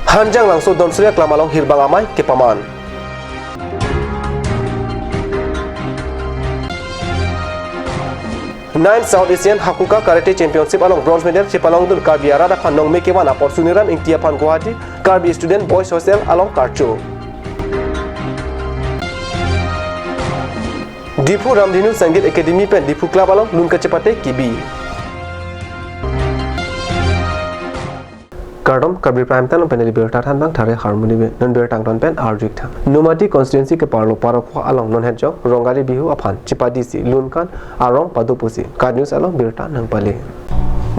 Hanjang langsung don surya klamalong hirbang amai ke paman. 9 South Asian Hakuka Karate Championship along bronze medal Chipalong dun Karbi Arada Khanong Mekewan Apor Suniram Ingtia Pan Guwahati Karbi Student Boys Hostel along Karcho. Dipu Ramdhinu Sangeet Academy Pen Dipu Club along Lun Kecepate Kibi. Kardom Karbi Prime Tan Pen Libertad Han Bang Thare Harmony Non Bertang Ton Pen Arjik Thang. Nomati constituency ke Parlo Parokwa along Non Hedjok Rongali Bihu Aphan Chipadisi Lunkan Arong Padupusi Card News along Berta Nang Pale.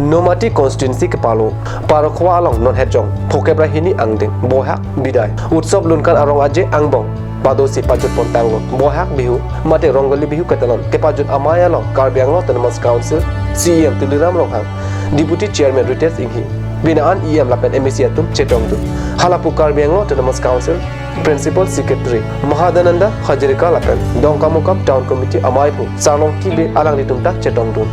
Nomati constituency ke Parlo Parokwa along Non Hedjok Phokebra Hini Angding Bohak Bidai Utsob Lunkan Arong Aje Angbong Padosi Pajut Pontango Bohak Bihu Mate Rongali Bihu Katalon Kepajut Amaya Long Karbi Anglo Autonomous Council CEM Tuliram Rohang Deputy Chairman Rites Inghi Binaan EM Lapen MSc Atum Chetong tu Halapu Karbi Anglo Autonomous Council Principal Secretary Mahadananda Hajirika Lapen Dongkamukam Town Committee Amaipu Salong Kibe Alang Ditumta Chetong tu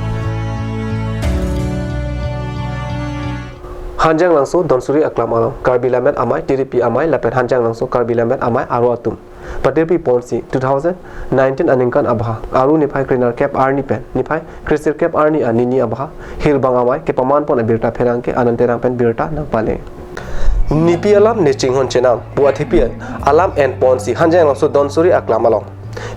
Hanjang langsung Donsuri Aklam Alam Karbi Lamet Amai TDP Amai Lapen Hanjang langsung Karbi Lamet Amai Aru Atum Patirpi Ponsi 2019 Aningkan Abha Aru Nipai Krinar Cap Arni Pen Nipai Kristir Cap Arni Anini Abha Hilbang Amai ke paman pon Birta Perangke Ananterang Pen Birta Nang Pale Nipi Alam Neching Hon Chenam Buat Hipi Alam and Ponsi Hanjang langsung Donsuri Aklam Alam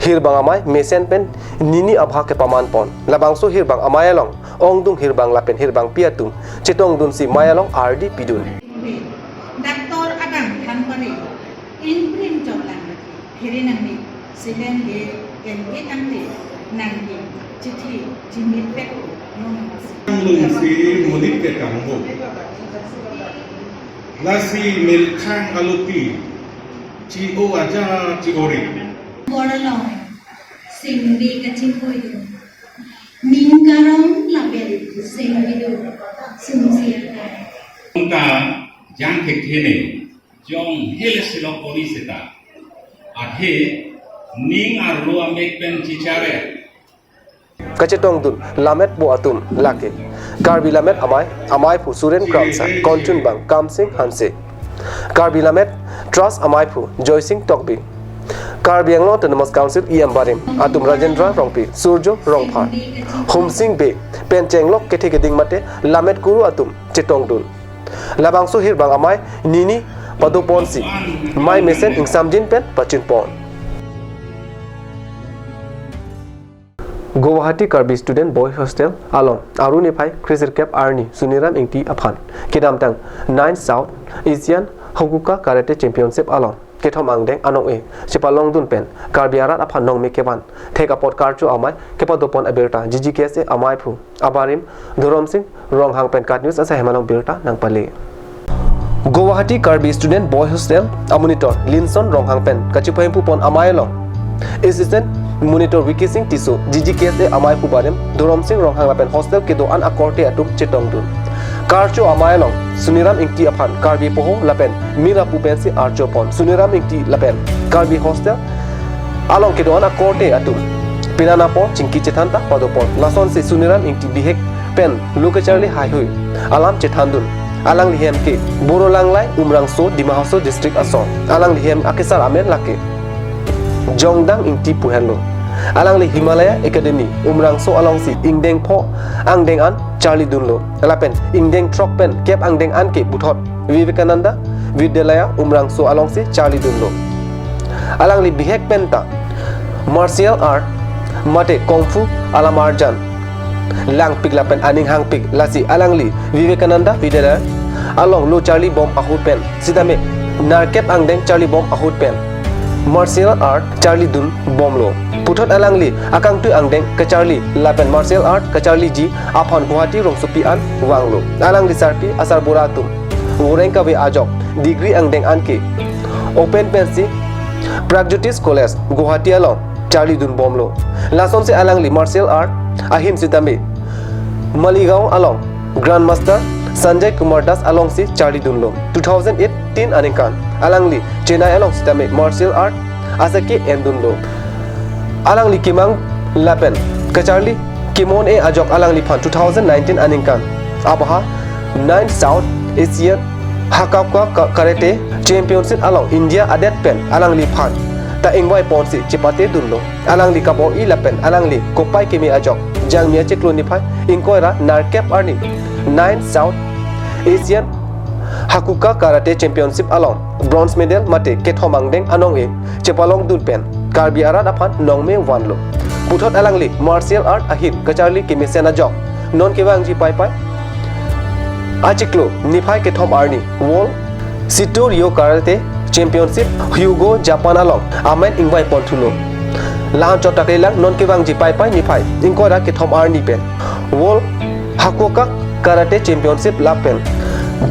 Hilbang Amai Mesen Pen Nini Abha ke paman pon Labangso Hilbang Amai Along Ongdung Hilbang Lapen Hilbang Piatum Cetong Dun Si Mayalong RD Pidun Dr. Adam Thanpari Imprint Jolan Heri Nangni Silen Ge Gengi Angli Nangni Chithi Jimit Pek Lung si mudik ke kambo Nasi milkang aluti Cio aja ciori Boralong Singri Kachimpuidu Minggarong Label Singridu Sumsiakai Unta Jang Kekene Jong Hilesilo Poliseta Adhe Ning Arlo Amekpen Chichare Kacetong Dun Lamet Bo Atum Lake Karbi Lamet Amai Pu Suren Kramsa Konchun Bang Kamsing Hanse Karbi Lamet Trust Amai Pu Joy Singh Tokbi Karbi Anglo Autonomous Council EM Barim Atum Rajendra Rongpi Surjo Rongphar Hum Singh Be Penchenglo Kethekeding Mate Lamet Guru Atum Chetong Dun Labangso Hirbang Amai Nini Paduponsi Mai Mesen Ing Samjin Pen Pachin Pon Guwahati Karbi Student Boys Hostel Alon Aru Nipai Krisir Cap Arni Suniram Ingti Aphan Kidamtang 9 South Asian Hakuka Karate Championship Alon Ketom Angdeng Anong E Chipalong Dun Pen Karbi Arat Aphan Nong Mekeban Take a pot Karcho Amai Kepadopon Aberta GGKS Amai Pu Abarim Durom Singh Rong Hang Pen Card News Asa Hemanong Berta Nang Pale Guwahati Karbi Student Boys Hostel Amonitor Linson Rong Hang Pen Kachipahimpu Pon Amai Long Assistant Monitor Wiki Singh Tiso GGKS Amai Pu Barim Durom Singh Rong Hang Lapen Hostel Kedo An Akorte Atum Chetong Dun Karcho Amai Long Suniram Ingti Aphan Karbi Poho Lapen Mira Pupensi Archo Pon Suniram Ingti Lapen Karbi Hostel Along Kedo An Akorte Atum Pinana Pon Chinki Chethanta Padopon Lason Se Suniram Ingti Bihek Pen Lukacharli Haihui Alam Chethandun Alang Lihem Ke Borolang Lai Umrang So Dimahaso District Ason Alang Lihem Akesar Amen Lake Jongdang Ingti Puhenlo Alang Li Himalaya Academy Umrang So Along Si Ingdeng Po Angdeng An Charlie Dunlo Alapen Ingdeng Trok Pen Kep Angdeng An Ke Buthot Vivekananda Vidyalaya Umrang So Along Si Charlie Dunlo Alang Li Bihek Penta Martial Art Mate Kung Fu Alamarjan Lang Pig Lapen Aning Hang Pig Lasi Alang Li Vivekananda Vidyalaya Along Lo Charlie Bomb Ahut Pen Sidame Narkep Angdeng Charlie Bomb Ahut Pen Martial Art Charlie Dun Bomlo Puthot Alangli Akang Tu Angdeng ke Charlie Lapen Martial Art ke Charlie Ji Aphan Guwahati Rong Supi An Wanglo Alangli Sarpi Asar Buratum Ureng Kawe Ajok Degree Angdeng Anke Open Pensi Pragjotis College Guwahati Along Charlie Dun Bomlo Lason se Alangli Martial Art Ahim Sitame Maligaon Along Grandmaster Sanjay Kumar Das along si Charlie Dunlo 2018 Aningkan Alangli Chennai along Sitame Martial Art Asake Endunlo Alangli Kimang Lapen Kacharli Kimon E Ajok Alangli Pan 2019 Aningkan Abaha 9 South Asian Hakauka Karate Championship along India adet pen alang li phan ta ingwai pon si chipate dunlo alang li kapo I lapen alang li kopai kemi ajok jang mia cheklon ni phai inkoira narkep arni 9 South Asian Hakuka Karate Championship along bronze medal mate kethomangdeng anong e chepalong dun pen Karbi arat aphan nongme wanlo puthot alang li martial art ahit kacharli kemi sena jok non kewang ji pai pai Achiklo Niphai Kethom Arni World Sito Rio Karate Championship Hugo Japan along Amen Ingwai Pontulo Lang Chotakle lang non kewang ji pai pai Niphai Ingkora Kethom Arni pen World Hakuka Karate Championship Lapen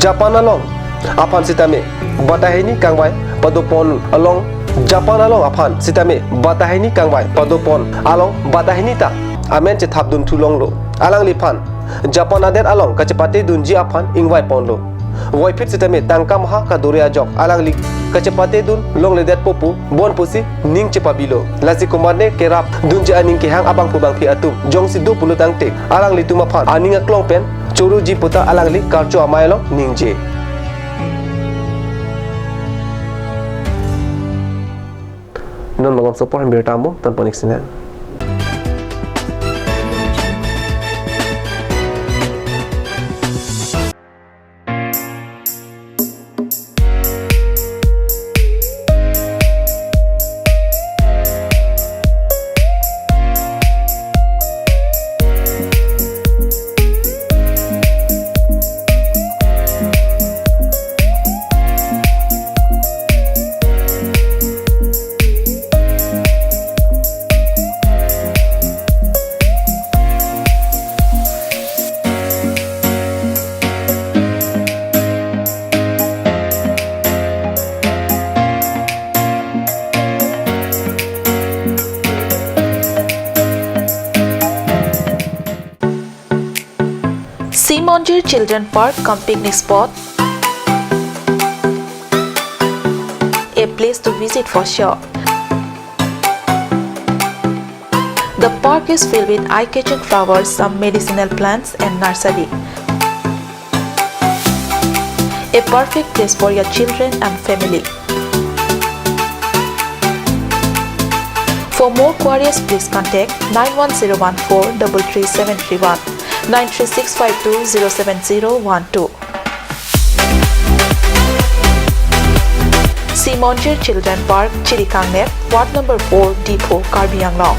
Japan along Apan sitame Bataheni Kangwai Padopon along Japan along Apan sitame Bataheni Kangwai Padopon along Bataheni ta Amen Chethabdun Tulong lo Alang Lipan Japan adet along kacepate dunji aphan ingwai ponlo Waipit sitame tangka maha kadore ajok alang lik kacepate dun long ledet popu bon pusi ning cepabilo lasi komarne kerap dunji aning kehang abang pubang pi atum jong sidu pulu tangte alang li tumaphan aning aklong pen churu ji puta alang li karcho amailo ningje non magam support bertamu tanpa niksina Simonjir Children Park cum picnic spot, a place to visit for sure. The park is filled with eye-catching flowers, some medicinal plants and nursery. A perfect place for your children and family. For more queries, please contact 91014 33731. 93652 Simonjir Children Park, Chirikangnep, Ward number 4, Depot, Karbi Anglong.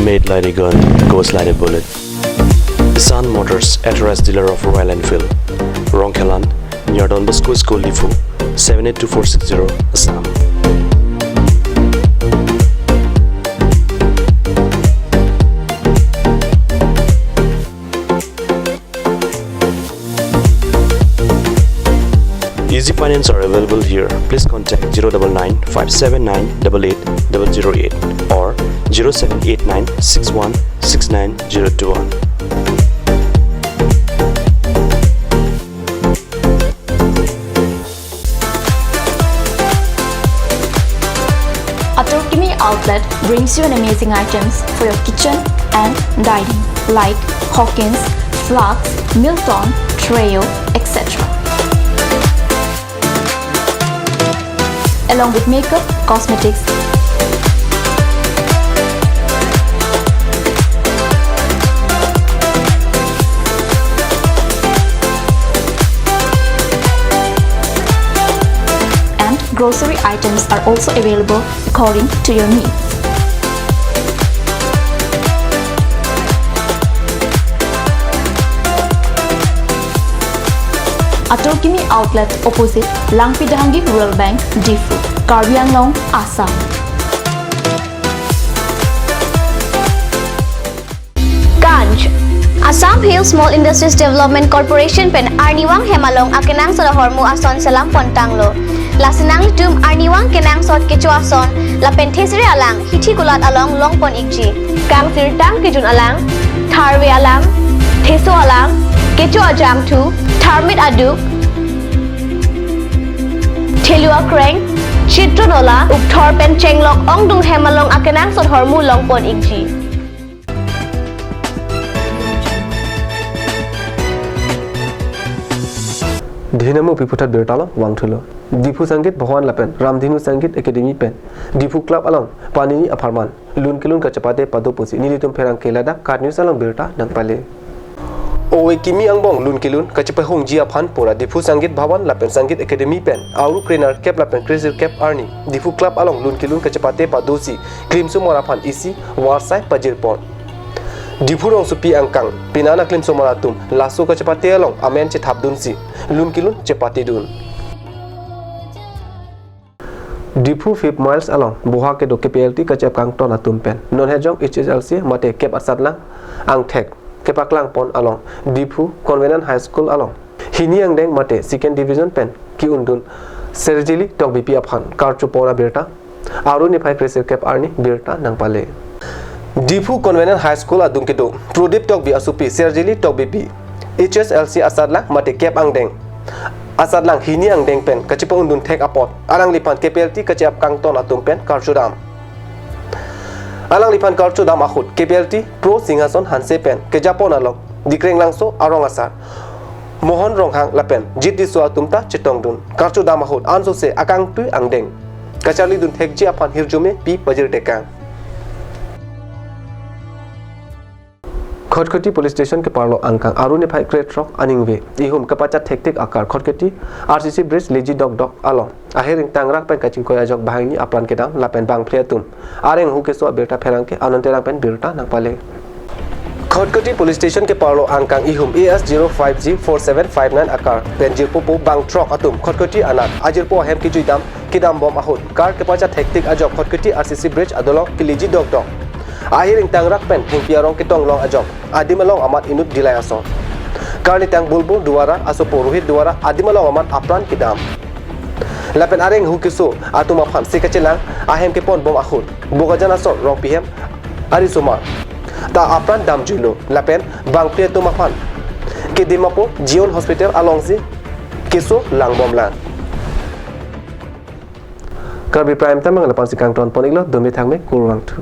Made like a gun, goes like a bullet. Sun Motors, authorized dealer of Royal Enfield, Rongkelan, near Don Bosco School Lifu, 782460, Assam. Easy finance are available here. Please contact 099 579 88008 or 0789 61 69021. Atokimi Outlet brings you an amazing items for your kitchen and dining like Hawkins, Flax, Milton, Trail, etc. Along with makeup, cosmetics, and grocery items are also available according to your needs. Atokimi Outlet opposite Langpidahangi Rural Bank, Difu, Karbi Anglong, Assam. Ganj Assam Hill Small Industries Development Corporation pen Arniwang Hemalong akenang sa hormu ason salam pontanglo. Lasinang tum Arniwang kenang sot kecu ason la penthesiri alang hithi kulat along longpon ikji. Kang sirtang kejun alang, tharwe alang, theso alang, Kecho Ajam Tu, Tharmit Aduk, Thelua Kreng, Chitronola, Ukthor Pen Chenglok Ong Dung Hemalong Akenang Sot Hormu Longpon Ingji. Dinamu Piputat Bertalo, Wangtulo, Dipu Sangit, Bhawan Lapen, Ramdhinu Sangit Academy Pen, Dipu Club Along, Panini Aparman, Lunkilun Kachapate Padopusi, Nilitum Perang Kelada, Karnews Along Berta, Nangpale. Owe Kimi Angbong, Lunkilun, Kachapahung Jia Pan Pura, Dipu Sangit Bhawan Lapen Sangit Academy Pen, Auru Krenar Cap Lapen Crazy Cap Arni, Dipu Club Along, Lunkilun Kachapate Padosi, Klimsu Morapan Isi, Warsai Pajirpon. Dipurong supi angkang, pinana klim somaratum, lasso kecepati along, amen cetap dunsi, lunkilun cepati dun. Dipu 5 miles along, buha ke do KPLT kecep kang ton atum pen, non hejong HSLC mate kep asat lang, ang tek, kepak lang pon along, Dipu Convenant High School along. Hini ang deng mate second division pen, ki undun, serjili tok BP aphan, karchu pona birta, aru ni phai pressure kep arni birta nang pale. Dipu Convenant High School adung kedo Prodip tok bi asupi serjili tok bipi HSLC asadlang mate kep angdeng asadlang hini angdeng pen kacipa undun tek apot alang lipan KPLT kacap kang ton atum pen karchudam alang lipan karchudam ahut KPLT pro singason hanse pen kejapon alok dikreng langso arong asar mohon ronghang lapen jiti so atumta chetong dun karchudam ahut anso se akang tu angdeng kacali dun tek ji apan hirjume pi pajir dekang Khotkhoti Police Station के पार्लो अंकांग आरु ने भाई क्रेट रॉक अनिंगवे इहुम कपाचा टेक्टिक आकार खटखटी RCC ब्रिज लेजी डॉग डॉग आलो आहेरिंग तांगराक पेन कचिंग कोया जग बाहांगनी अपरान के दाम लापेन बांग फ्लेतुम आरेंग हुके सो बेटा फेरांग के अनंतेरांग पेन बिरटा नापाले खटखटी पुलिस स्टेशन के पार्लो अंकांग इहुम AS05G4759 आकार पेन जिरपोपो बांग ट्रक अतुम खटखटी अनाक आजिरपो हेम की जुइदाम किदाम बम आहुत कार के पाचा टेक्टिक अजक खटखटी RCC ब्रिज अदलो की लेजी डॉग dog Ahiring tangrak pen hingpiarong kitong long ajok adimalong amat inut dilay aso karni tang bulbul duara aso poruhit duara adimalong amat apran kidam lapen areng hukiso atuma phan sikachelang ahem ke pon bom ahut bogajan aso rong pihem arisoma ta apran dam julo lapen bangpre tuma phan ke dimapo Jion Hospital alongsi keso lang bom lang Karbi Prime tamang lapan sikang ton poniglo domi thangme kurang tu